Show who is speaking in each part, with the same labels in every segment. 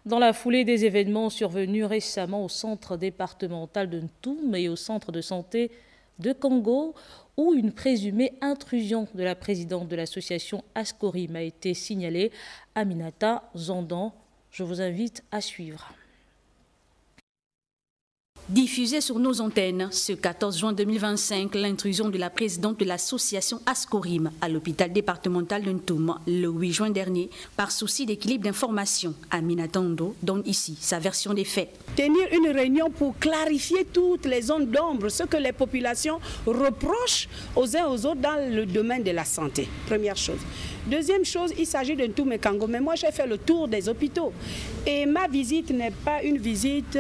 Speaker 1: Dans la foulée des événements survenus récemment au centre départemental de Ntoum et au centre de santé de Congo, où une présumée intrusion de la présidente de l'association Ascorim a été signalée, Aminata Zondan, je vous invite à suivre.
Speaker 2: Diffusée sur nos antennes ce 14 juin 2025, l'intrusion de la présidente de l'association Ascorim à l'hôpital départemental de Ntoum le 8 juin dernier, par souci d'équilibre d'information. Aminata Zondan donne ici sa version des faits.
Speaker 3: Tenir une réunion pour clarifier toutes les zones d'ombre, ce que les populations reprochent aux uns aux autres dans le domaine de la santé. Première chose. Deuxième chose, il s'agit de Ntoum et Kango. Mais moi, j'ai fait le tour des hôpitaux. Et ma visite n'est pas une visite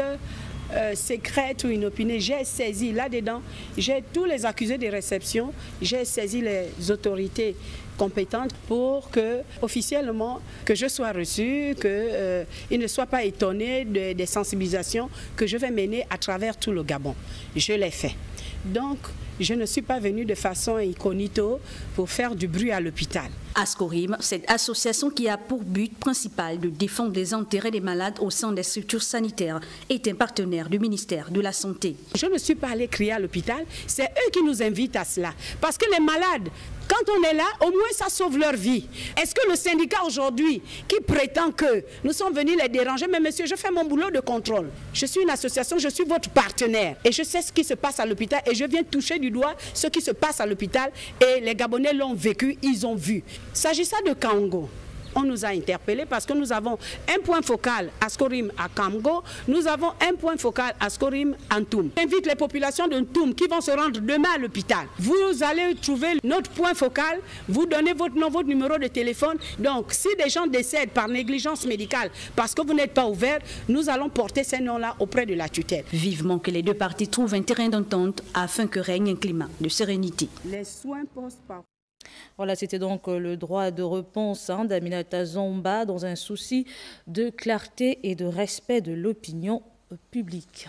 Speaker 3: secrète ou inopinée. J'ai saisi là-dedans, j'ai tous les accusés de réception, j'ai saisi les autorités compétentes pour que, officiellement, que je sois reçu, qu'ils ne soient pas étonnés des sensibilisations que je vais mener à travers tout le Gabon. Je l'ai fait. Donc, je ne suis pas venue de façon incognito pour faire du bruit à l'hôpital.
Speaker 2: Ascorim, cette association qui a pour but principal de défendre les intérêts des malades au sein des structures sanitaires, est un partenaire du ministère de la Santé.
Speaker 3: Je ne suis pas allée crier à l'hôpital, c'est eux qui nous invitent à cela. Parce que les malades, quand on est là, au moins ça sauve leur vie. Est-ce que le syndicat aujourd'hui, qui prétend que nous sommes venus les déranger, mais monsieur, je fais mon boulot de contrôle. Je suis une association, je suis votre partenaire. Et je sais ce qui se passe à l'hôpital et je viens toucher du doigt ce qui se passe à l'hôpital. Et les Gabonais l'ont vécu, ils ont vu. S'agissant de Kango, on nous a interpellés parce que nous avons un point focal Ascorim à Kango, nous avons un point focal Ascorim à Ntoum. J'invite les populations de Ntoum qui vont se rendre demain à l'hôpital. Vous allez trouver notre point focal, vous donnez votre nom, votre numéro de téléphone. Donc, si des gens décèdent par négligence médicale parce que vous n'êtes pas ouvert, nous allons porter ces noms-là auprès de la tutelle.
Speaker 2: Vivement que les deux parties trouvent un terrain d'entente afin que règne un climat de sérénité.
Speaker 3: Les soins post-partum.
Speaker 1: Voilà, c'était donc le droit de réponse d'Aminata Zondan dans un souci de clarté et de respect de l'opinion publique.